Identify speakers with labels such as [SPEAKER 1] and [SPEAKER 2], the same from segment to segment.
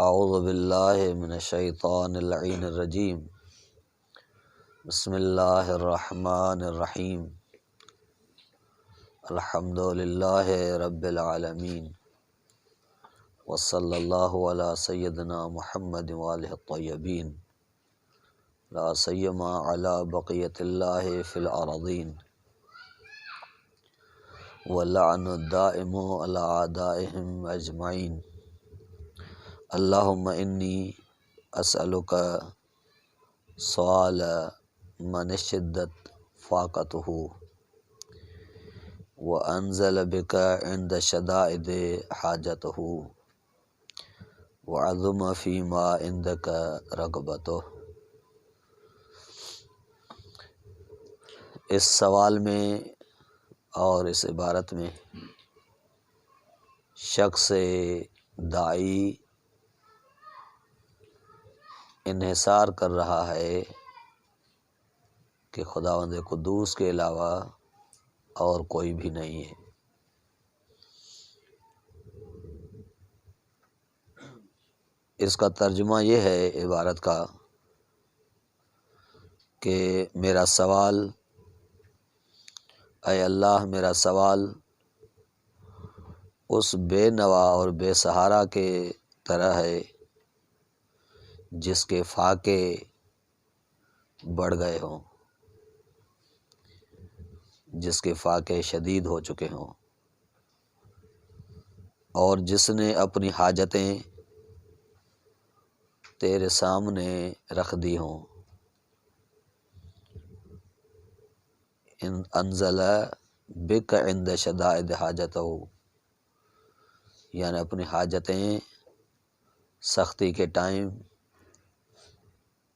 [SPEAKER 1] اعوذ باللہ من الشیطان اللعین الرجیم بسم اللہ الرحمن الرحیم الحمد للہ رب العالمین وصلی اللہ علی سیدنا محمد وآلہ الطیبین لا سیما علی بقیت اللہ فی الارضین واللعن الدائم علی اعدائہم اجمعین اللہم انی اسألک سؤال من شدت فاقتہ وانزل بک عند شدائد حاجتہ وعظم فیما عندک رغبتہ۔ اس سوال میں اور اس عبارت میں شخص داعی انحصار کر رہا ہے کہ خداوند قدوس کے علاوہ اور کوئی بھی نہیں ہے۔ اس کا ترجمہ یہ ہے عبارت کا کہ میرا سوال، اے اللہ میرا سوال اس بے نوا اور بے سہارا کے طرح ہے جس کے فاقے بڑھ گئے ہوں، جس کے فاقے شدید ہو چکے ہوں، اور جس نے اپنی حاجتیں تیرے سامنے رکھ دی ہوں۔ انزل بک عند شدائد حاجتہ، یعنی اپنی حاجتیں سختی کے ٹائم،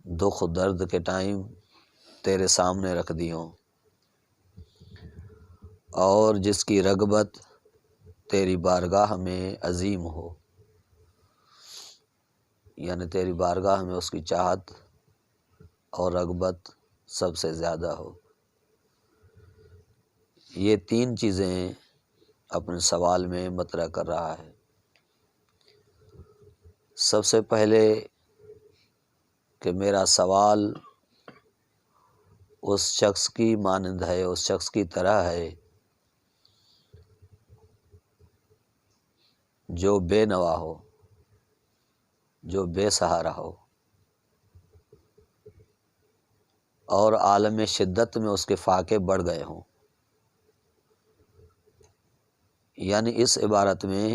[SPEAKER 1] دکھ درد کے ٹائم تیرے سامنے رکھ دی ہوں، اور جس کی رغبت تیری بارگاہ میں عظیم ہو، یعنی تیری بارگاہ میں اس کی چاہت اور رغبت سب سے زیادہ ہو۔ یہ تین چیزیں اپنے سوال میں مطرح کر رہا ہے۔ سب سے پہلے کہ میرا سوال اس شخص کی مانند ہے، اس شخص کی طرح ہے جو بے نوا ہو، جو بے سہارا ہو، اور عالم شدت میں اس کے فاقے بڑھ گئے ہوں۔ یعنی اس عبارت میں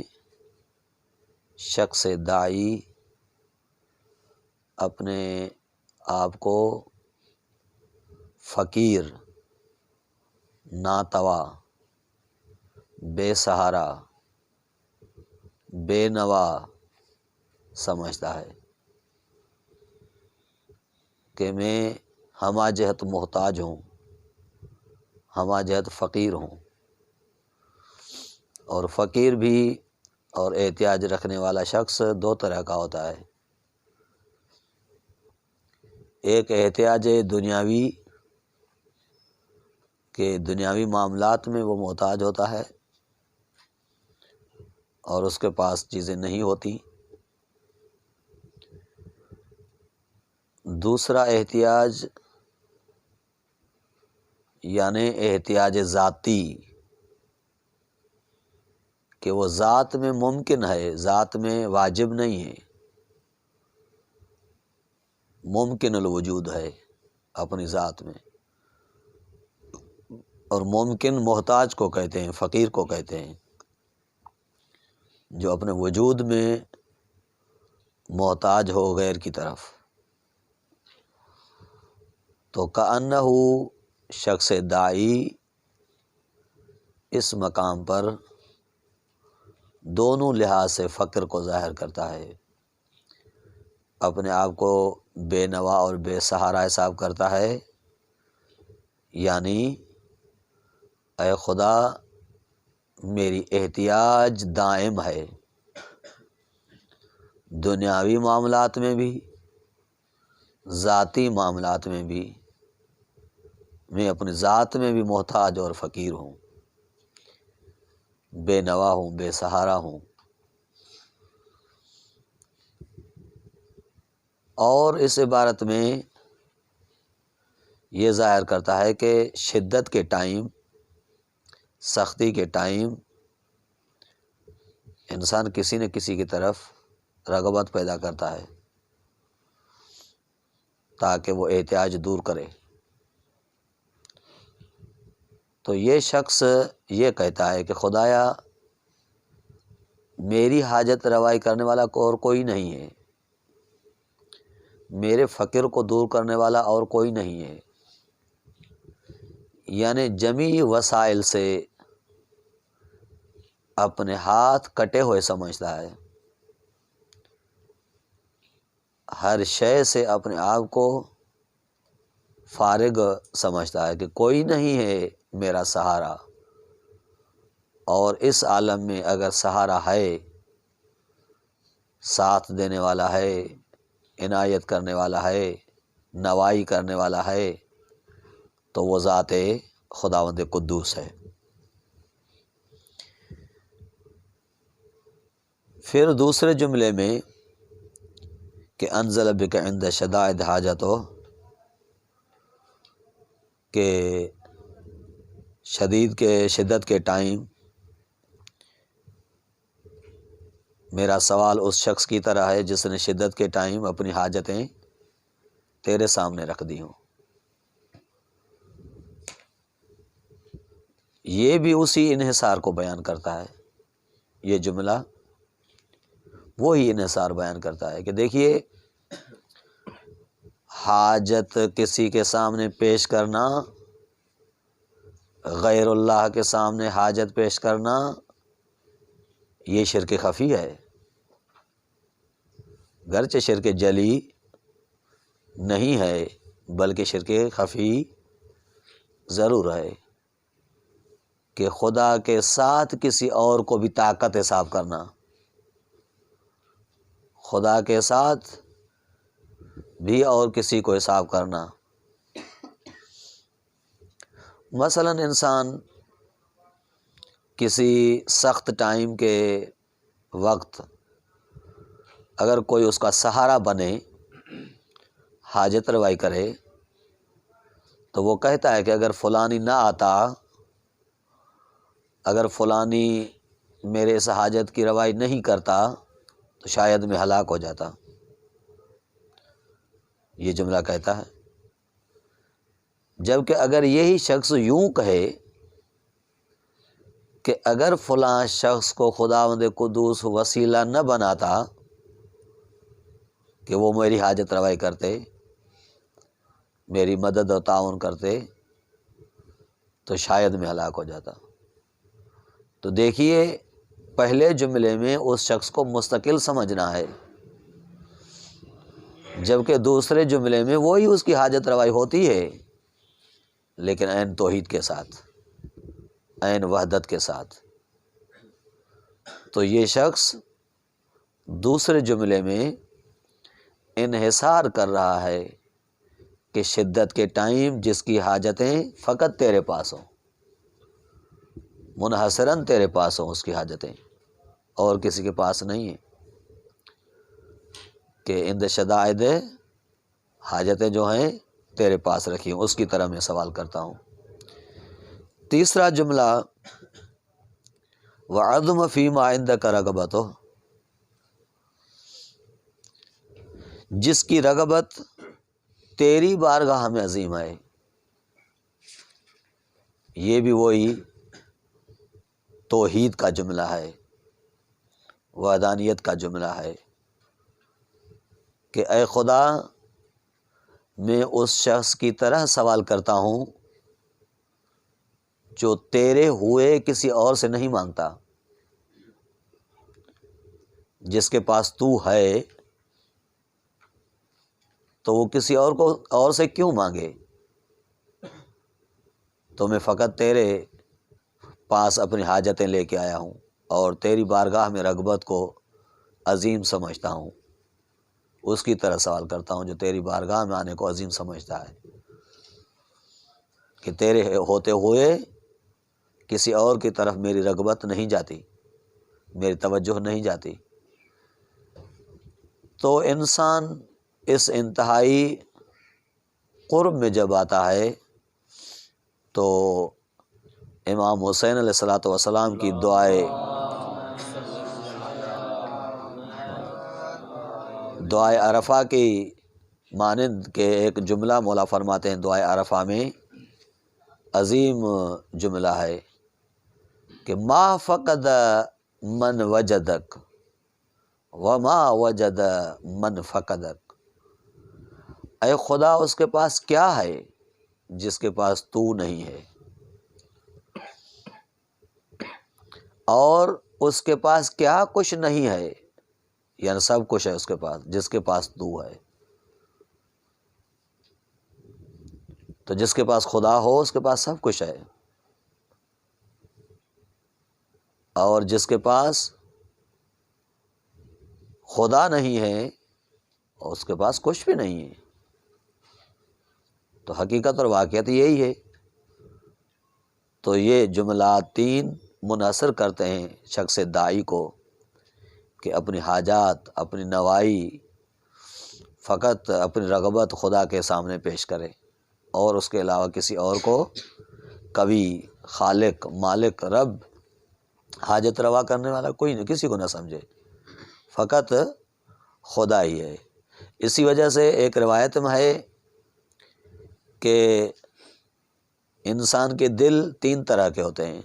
[SPEAKER 1] شخص داعی اپنے آپ کو فقیر، ناتوا، بے سہارا، بے نوا سمجھتا ہے کہ میں ہمہ جہت محتاج ہوں، ہمہ جہت فقیر ہوں۔ اور فقیر بھی اور احتیاج رکھنے والا شخص دو طرح کا ہوتا ہے۔ ایک احتیاج دنیاوی کہ دنیاوی معاملات میں وہ محتاج ہوتا ہے اور اس کے پاس چیزیں نہیں ہوتی۔ دوسرا احتیاج یعنی احتیاج ذاتی کہ وہ ذات میں ممکن ہے، ذات میں واجب نہیں ہے، ممکن الوجود ہے اپنی ذات میں، اور ممکن محتاج کو کہتے ہیں، فقیر کو کہتے ہیں، جو اپنے وجود میں محتاج ہو غیر کی طرف۔ تو کأنہ شخص داعی اس مقام پر دونوں لحاظ سے فقر کو ظاہر کرتا ہے۔ اپنے آپ کو بے نوا اور بے سہارا حساب کرتا ہے، یعنی اے خدا میری احتیاج دائم ہے، دنیاوی معاملات میں بھی، ذاتی معاملات میں بھی، میں اپنی ذات میں بھی محتاج اور فقیر ہوں، بے نوا ہوں، بے سہارا ہوں۔ اور اس عبارت میں یہ ظاہر کرتا ہے کہ شدت کے ٹائم، سختی کے ٹائم انسان کسی نہ کسی کی طرف رغبت پیدا کرتا ہے تاکہ وہ احتیاج دور کرے۔ تو یہ شخص یہ کہتا ہے کہ خدایا میری حاجت روائی کرنے والا اور کوئی نہیں ہے، میرے فقر کو دور کرنے والا اور کوئی نہیں ہے، یعنی جمیع وسائل سے اپنے ہاتھ کٹے ہوئے سمجھتا ہے، ہر شے سے اپنے آپ کو فارغ سمجھتا ہے کہ کوئی نہیں ہے میرا سہارا، اور اس عالم میں اگر سہارا ہے، ساتھ دینے والا ہے، عنایت کرنے والا ہے، نوائی کرنے والا ہے، تو وہ ذات خداوند قدوس ہے۔ پھر دوسرے جملے میں کہ انزل بک عند شدائد حاجتو، کہ شدت کے ٹائم میرا سوال اس شخص کی طرح ہے جس نے شدت کے ٹائم اپنی حاجتیں تیرے سامنے رکھ دی ہوں۔ یہ بھی اسی انحصار کو بیان کرتا ہے، یہ جملہ وہی انحصار بیان کرتا ہے کہ دیکھیے حاجت کسی کے سامنے پیش کرنا، غیر اللہ کے سامنے حاجت پیش کرنا، یہ شرک خفی ہے، گرچہ شرک جلی نہیں ہے بلکہ شرک خفی ضرور ہے، کہ خدا کے ساتھ کسی اور کو بھی طاقت حساب کرنا، خدا کے ساتھ بھی اور کسی کو حساب کرنا۔ مثلا انسان کسی سخت ٹائم کے وقت اگر کوئی اس کا سہارا بنے، حاجت روائی کرے، تو وہ کہتا ہے کہ اگر فلانی نہ آتا، اگر فلانی میرے اس حاجت کی روائی نہیں کرتا تو شاید میں ہلاک ہو جاتا، یہ جملہ کہتا ہے۔ جبکہ اگر یہی شخص یوں کہے کہ اگر فلاں شخص کو خداوند قدوس وسیلہ نہ بناتا کہ وہ میری حاجت روائی کرتے، میری مدد و تعاون کرتے، تو شاید میں ہلاک ہو جاتا۔ تو دیکھیے پہلے جملے میں اس شخص کو مستقل سمجھنا ہے، جبکہ دوسرے جملے میں وہی اس کی حاجت روائی ہوتی ہے لیکن عین توحید کے ساتھ، عین وحدت کے ساتھ۔ تو یہ شخص دوسرے جملے میں انحصار کر رہا ہے کہ شدت کے ٹائم جس کی حاجتیں فقط تیرے پاس ہوں، منحصراً تیرے پاس ہوں اس کی حاجتیں، اور کسی کے پاس نہیں ہیں، کہ عند شدائد حاجتیں جو ہیں تیرے پاس رکھی ہوں، اس کی طرح میں سوال کرتا ہوں۔ تیسرا جملہ وَعَظْمَ فِي مَا عِنْدَكَ رَغْبَتُهُ، جس کی رغبت تیری بارگاہ میں عظیم ہے، یہ بھی وہی توحید کا جملہ ہے، وحدانیت کا جملہ ہے، کہ اے خدا میں اس شخص کی طرح سوال کرتا ہوں جو تیرے ہوئے کسی اور سے نہیں مانگتا، جس کے پاس تو ہے تو وہ کسی اور سے کیوں مانگے، تو میں فقط تیرے پاس اپنی حاجتیں لے کے آیا ہوں اور تیری بارگاہ میں رغبت کو عظیم سمجھتا ہوں، اس کی طرح سوال کرتا ہوں جو تیری بارگاہ میں آنے کو عظیم سمجھتا ہے، کہ تیرے ہوتے ہوئے کسی اور کی طرف میری رغبت نہیں جاتی، میری توجہ نہیں جاتی۔ تو انسان اس انتہائی قرب میں جب آتا ہے تو امام حسین علیہ الصلوۃ والسلام کی دعائے عرفہ کی مانند کے ایک جملہ مولا فرماتے ہیں دعائے عرفہ میں، عظیم جملہ ہے کہ ما فقد من وجدک وما وجد من فقدک، اے خدا اس کے پاس کیا ہے جس کے پاس تو نہیں ہے، اور اس کے پاس کیا کچھ نہیں ہے، یعنی سب کچھ ہے اس کے پاس جس کے پاس تو ہے۔ تو جس کے پاس خدا ہو اس کے پاس سب کچھ ہے، اور جس کے پاس خدا نہیں ہے اس کے پاس کچھ بھی نہیں ہے۔ تو حقیقت اور واقعیت یہی ہے۔ تو یہ جملات تین منحصر کرتے ہیں شخص داعی کو کہ اپنی حاجات، اپنی نوائی فقط اپنی رغبت خدا کے سامنے پیش کرے، اور اس کے علاوہ کسی اور کو کبھی خالق، مالک، رب، حاجت روا کرنے والا کوئی نہیں، کسی کو نہ سمجھے، فقط خدا ہی ہے۔ اسی وجہ سے ایک روایت میں ہے کہ انسان کے دل تین طرح کے ہوتے ہیں۔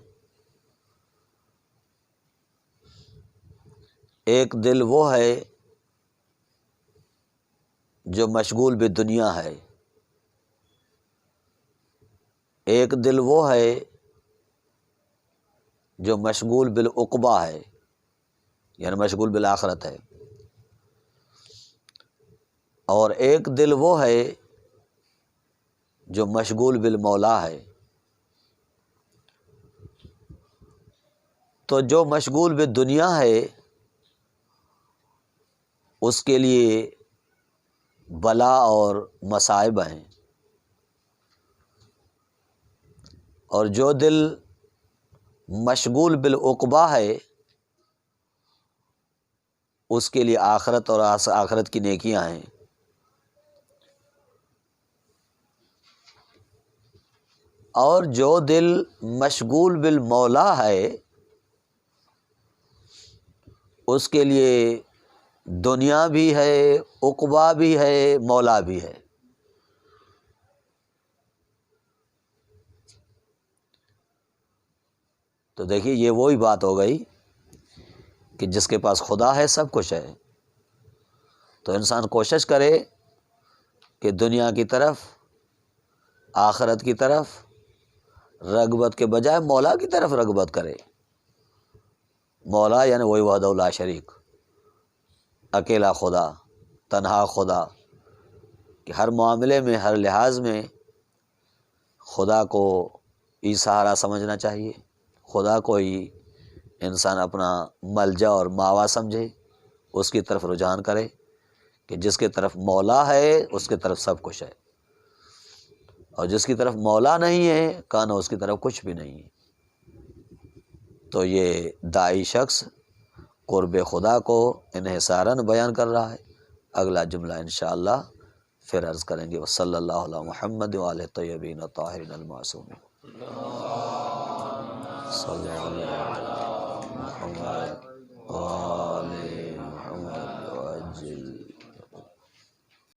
[SPEAKER 1] ایک دل وہ ہے جو مشغول بدنیا ہے، ایک دل وہ ہے جو مشغول بالعقبہ ہے، یعنی مشغول بالآخرت ہے، اور ایک دل وہ ہے جو مشغول بالمولا ہے۔ تو جو مشغول بالدنیا ہے اس کے لیے بلا اور مصائب ہیں، اور جو دل مشغول بالعقبہ ہے اس کے لیے آخرت اور آخرت کی نیکیاں ہیں۔ اور جو دل مشغول بالمولا ہے اس کے لیے دنیا بھی ہے، عقبہ بھی ہے، مولا بھی ہے۔ تو دیکھیے یہ وہی بات ہو گئی کہ جس کے پاس خدا ہے سب کچھ ہے۔ تو انسان کوشش کرے کہ دنیا کی طرف، آخرت کی طرف رغبت کے بجائے مولا کی طرف رغبت کرے۔ مولا یعنی وہی وحدہ لا شریک، اکیلا خدا، تنہا خدا، کہ ہر معاملے میں، ہر لحاظ میں خدا کو ہی سہارا سمجھنا چاہیے، خدا کو ہی انسان اپنا ملجا اور ماوا سمجھے، اس کی طرف رجحان کرے کہ جس کی طرف مولا ہے اس کی طرف سب کچھ ہے، اور جس کی طرف مولا نہیں ہے کانا اس کی طرف کچھ بھی نہیں ہے۔ تو یہ داعی شخص قرب خدا کو انحصاراً بیان کر رہا ہے۔ اگلا جملہ انشاءاللہ پھر عرض کریں گے۔ وصلی اللہ علی محمد وآلہ الطیبین الطاہرین المعصومین۔ صلی اللہ علیہ وسلم۔